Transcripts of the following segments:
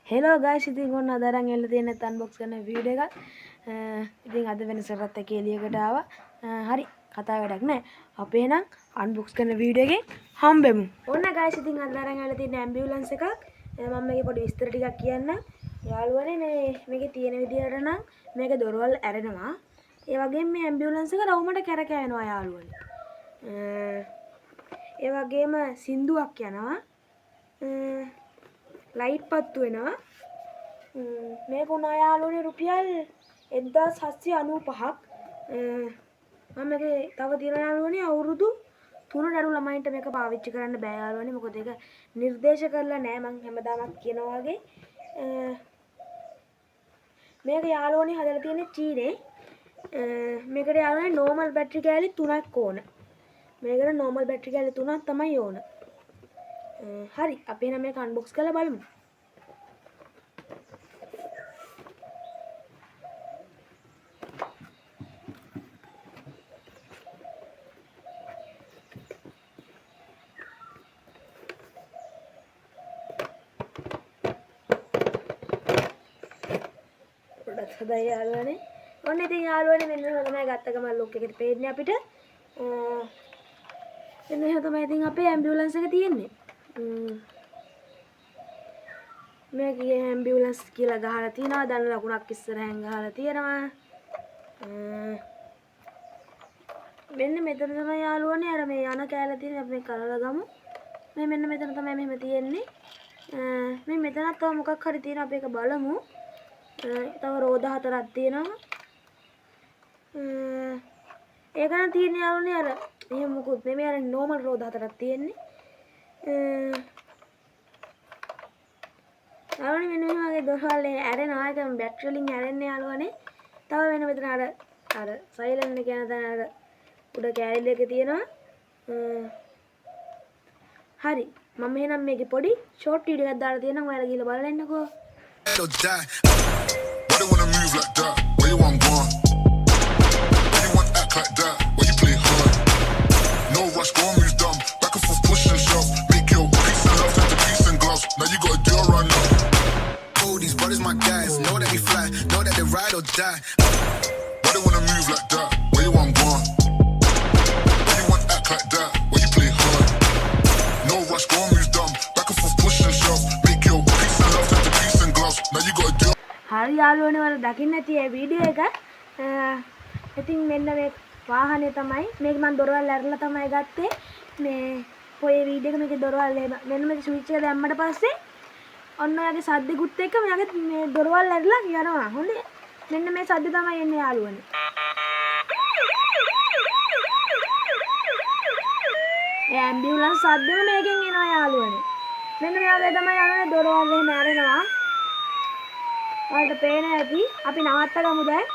Hello guys, ඉතින් ඔන්න අද අරන් එන්න තියෙන unbox කරන වීඩියෝ එකක්. ඉතින් අද වෙනසකට එක එළියකට ආවා. හරි කතා වැඩක් නැහැ. අපි එහෙනම් unbox කරන වීඩියෝ එකෙන් හම්බෙමු. ඔන්න guys, ඉතින් අද අරන් ඇවිල්ලා තියෙන ඇම්බියුලන්ස් එකක්. මම මේකේ පොඩි විස්තර ටිකක් කියන්නම්. යාළුවනේ මේකේ තියෙන විදිහට නම් මේක දොරවල් ඇරෙනවා. ඒ වගේම මේ ඇම්බියුලන්ස් එක රවුමට කැරකෙනවා යාළුවනේ. ඒ වගේම සින්දුවක් යනවා. ලයිට් පත්තු වෙනවා. මේක උනා යාළුවනේ රුපියල් 1795ක්. මම මේකේ තව තියෙන යාළුවනේ අවුරුදු 3 අඩු ළමයින්ට මේක පාවිච්චි කරන්න බෑ යාළුවනේ. මොකද ඒක නිර්දේශ කරලා නෑ මං හැමදාමත් කියනවා වගේ. මේක යාළුවනේ හදලා තියෙන්නේ චීනේ. මේකට යාළුවනේ normal battery කෑලි 3ක් ඕන. මේකට normal battery කෑලි 3ක් තමයි ඕන. හරි අපි එහෙනම් මේක unbox කරලා බලමු. පොඩ්ඩක් හදයි යාළුවනේ. ඔන්න ඉතින් යාළුවනේ මෙන්න මෙහෙම තමයි ගත්ත ගමන් ලොක් එකේ පේන්නේ අපිට. මෙන්න මෙහෙම තමයි ඉතින් අපේ ඇම්බියුලන්ස් එක තියෙන්නේ. මේකේ ඇම්බියුලන්ස් කියලා ගහලා තියෙනවා. දන්න ලකුණක් ඉස්සරහෙන් ගහලා තියෙනවා. මෙන්න මෙතන තමයි යාළුවනේ අර මේ යන කෑල්ල තියෙන්නේ. අපි මේ කරලා ගමු. මේ මෙන්න මෙතන තමයි මෙහෙම තියෙන්නේ. මේ මෙතනත් තව මොකක් හරි තියෙනවා. අපි ඒක බලමු. තව රෝද හතරක් තියෙනවා. ඒක නම් තියෙන්නේ යාළුවනේ අර එහෙම මොකුත් නෙමෙයි. අර normal රෝද හතරක් තියෙන්නේ. යාළුවනේ මෙන්න මේ වගේ දොරවල් ඇරෙනවා. ඒක බැටරි වලින් ඇරෙන්නේ යාළුවනේ. තව වෙන මෙතන අර සයිලන්ට් එක යන තැන අර උඩ කෑලි එක තියෙනවා. හරි මම එහෙනම් මේකේ පොඩි ෂෝට් වීඩියෝ එකක් දාලා තියෙනවා. ඔයාලා ගිහලා බලලා එන්නකෝ. Why they wanna move like that? Where you want gone? Why you want act like that? Why you play hard? No rush, go and move dumb. Back and forth, push and shove. Make your peace and love turn to peace and gloves. Now you gotta do it right now. Oh, these brothers my guys. Know that we fly. Know that they ride or die. Why they wanna move like that? Where you want gone? Why you want act like that? Why you play hard? No rush, go and move dumb. Back and forth, push and shove. Make your peace and love turn to peace and gloves. Now you gotta do it. හරි යාළුවනේ වල දකින්න ඇති මේ video එක. ඉතින් මෙන්න මේ වාහනේ තමයි මේක මම දොරවල් ඇරලා තමයි ගත්තේ. මේ පොයේ වීඩියෝ එක මේකේ දොරවල් මෙන්න මේ ස්විච් එක දැම්මට පස්සේ ඔන්න ඔයගේ සද්දෙකුත් එක්ක මෙයාගේ මේ දොරවල් ඇරලා යනවා. හොඳේ. මෙන්න මේ සද්ද තමයි එන්නේ යාළුවනේ. ඒ ඇම්බියුලන්ස් සද්දෙම මේකෙන් එනවා යාළුවනේ. මෙන්න මේ වගේ තමයි යාළුවනේ දොරවල් එහෙම ඇරෙනවා. ඔයාලට පේන ඇති අපි නවත්තගමු දැන්.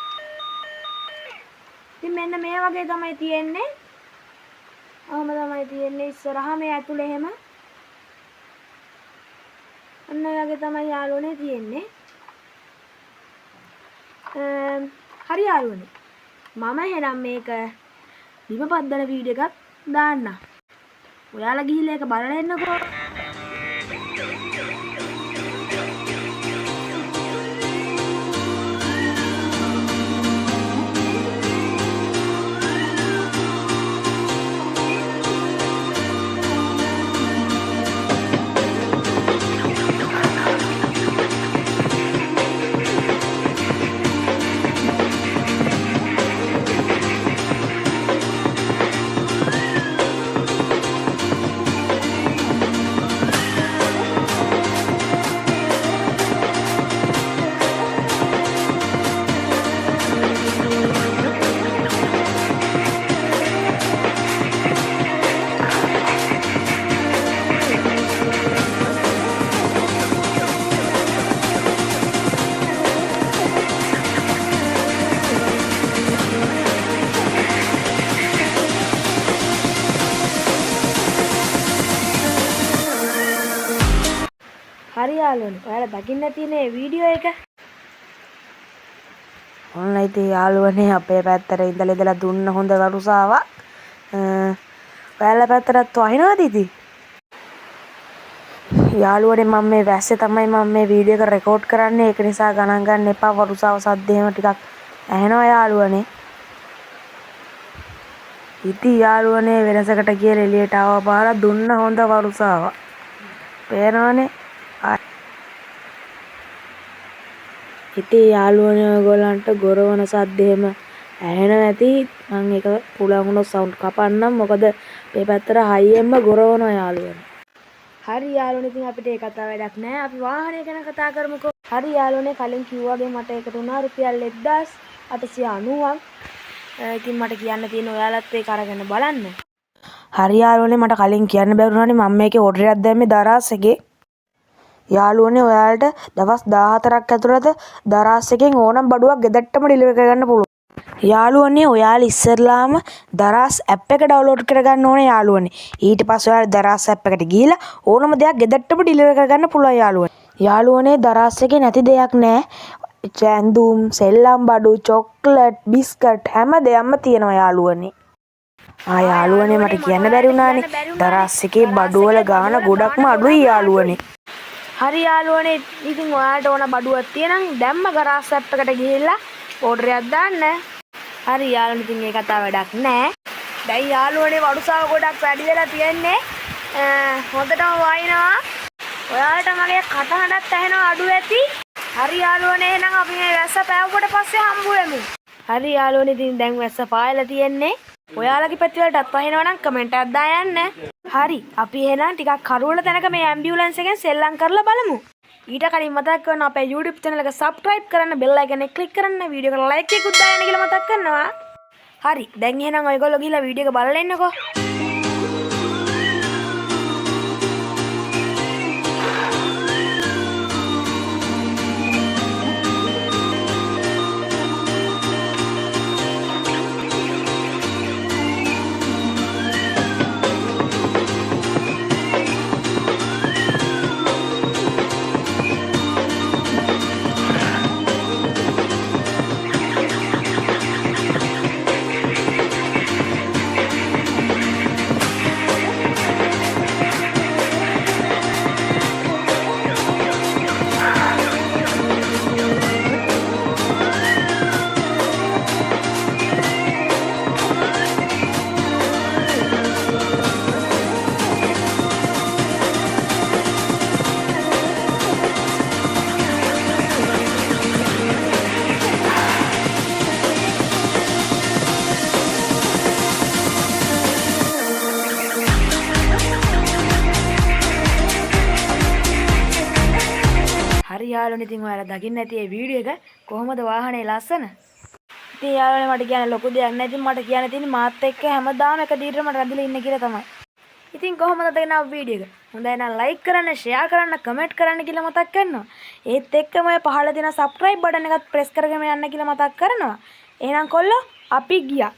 ඉතින් මෙන්න මේ වගේ තමයි තියෙන්නේ. ඔහොම තමයි තියෙන්නේ ඉස්සරහා මේ ඇතුලේ එහෙම. අන්න ඒ වගේ තමයි යාළුවනේ තියෙන්නේ. හරි යාළුවනේ. මම එහෙනම් මේක බිම පද්දන වීඩියෝ එකක් දාන්නම්. ඔයාලා ගිහිල්ලා ඒක බලලා එන්නකෝ. හරි යාළුවනේ ඔයාලා දකින්න තියෙන මේ වීඩියෝ එක. ඔන්න ඉතින් යාළුවනේ අපේ පැත්තට ඉඳලා දුන්න හොඳ වරුසාවක්. ඔයාලා පැත්තටත් වහිනවද ඉතින්? යාළුවනේ මම මේ වැස්සේ තමයි මම මේ වීඩියෝ එක රෙකෝඩ් කරන්නේ. ඒක නිසා ගණන් ගන්න එපා වරුසාව සද්ද එහෙම ටිකක් ඇහෙනවා යාළුවනේ. ඉතින් යාළුවනේ වෙනසකට කියලා එළියට ආව පාර දුන්න හොඳ වරුසාවක්. පේනවනේ. ඉතින් යාළුවනේ ඔයගොල්ලන්ට ගොරවන සද්ද එහෙම ඇහෙනවා ඇති. මම ඒක පුළුවන් වුණොත් සවුන්ඩ් කපන්නම්. මොකද මේ පැත්තට හයියෙන්ම ගොරවනවා යාළුවනේ. හරි යාළුවනේ ඉතින් අපිට ඒ කතාව වැඩක් නැහැ. අපි වාහනය ගැන කතා කරමුකෝ. හරි යාළුවනේ කලින් කිව්වාගේ මට ඒකට උනා රුපියල් 1890ක්. ඉතින් මට කියන්න තියෙන ඔයාලත් ඒක අරගෙන බලන්න. හරි යාළුවනේ මට කලින් කියන්න බැරුණානේ මම මේකේ ඕඩර් එකක් දැම්මේ දරාස් එකේ. යාළුවනේ ඔයාලට දවස් 14ක් ඇතුළත දරාස් එකෙන් ඕනම් බඩුවක් ගෙදරටම ඩිලිවර් කරගන්න පුළුවන්. යාළුවනේ ඔයාලා ඉස්සරලාම දරාස් ඇප් එක ඩවුන්ලෝඩ් කරගන්න ඕනේ යාළුවනේ. ඊට පස්සේ ඔයාලා දරාස් ඇප් එකට ගිහිලා ඕනම දෙයක් ගෙදරටම ඩිලිවර් කරගන්න පුළුවන් යාළුවනේ. යාළුවනේ දරාස් එකේ නැති දෙයක් නැහැ. චැන්දුම්, සෙල්ලම් බඩු, චොක්ලට්, බිස්කට් හැම දෙයක්ම තියෙනවා යාළුවනේ. යාළුවනේ මට කියන්න බැරි වුණානේ. දරාස් එකේ බඩු වල ගාණ ගොඩක්ම අඩුයි යාළුවනේ. හරි යාළුවනේ ඉතින් ඔයාලට ඕන බඩුවක් තියෙනම් දැම්ම දරාස් ඇප් එකට ගිහිල්ලා ඕඩර් එකක් දාන්න. හරි යාළුවනේ ඉතින් මේ කතාව වැඩක් නැහැ. දැන් යාළුවනේ වරුසාව ගොඩක් වැඩි වෙලා තියෙන්නේ. හොඳටම වයින්නවා. ඔයාලට මගේ කටහඬත් ඇහෙනවා අඩු ඇති. හරි යාළුවනේ එහෙනම් අපි මේ වැස්ස පෑවුවට පස්සේ හම්බ වෙමු. හරි යාළුවනේ ඉතින් දැන් වැස්ස පායලා තියෙන්නේ. ඔයාලගේ පැතිවලටත් වහිනවා නම් කමෙන්ට් එකක් දා යන්න. හරි අපි එහෙනම් ටිකක් කරුවල තැනක මේ ඇම්බියුලන්ස් එකෙන් සෙල්ලම් කරලා බලමු. ඊට කලින් මතක් කරනවා අපේ YouTube channel එක subscribe කරන්න bell icon එක click කරන්න වීඩියෝ එකට like එකකුත් දාන්න කියලා මතක් කරනවා. හරි දැන් එහෙනම් ඔයගොල්ලෝ ගිහලා වීඩියෝ එක බලලා එන්නකෝ. හරි යාළුවනේ ඉතින් ඔයාලා දකින්න ඇති මේ වීඩියෝ එක කොහොමද වාහනේ ලස්සන. ඉතින් යාළුවනේ මට කියන්න ලොකු දෙයක් නැහැ. ඉතින් මට කියන්න තියෙන්නේ මාත් එක්ක හැමදාම එක දිගටම රැඳිලා ඉන්න කියලා තමයි. ඉතින් කොහොමද දෙනව වීඩියෝ එක? හොඳයි නම් like කරන්න, share කරන්න, comment කරන්න කියලා මතක් කරනවා. ඒත් එක්කම ඔය පහළ දෙන subscribe button එකත් press කරගෙන යන්න කියලා මතක් කරනවා. එහෙනම් කොල්ලෝ අපි ගියා.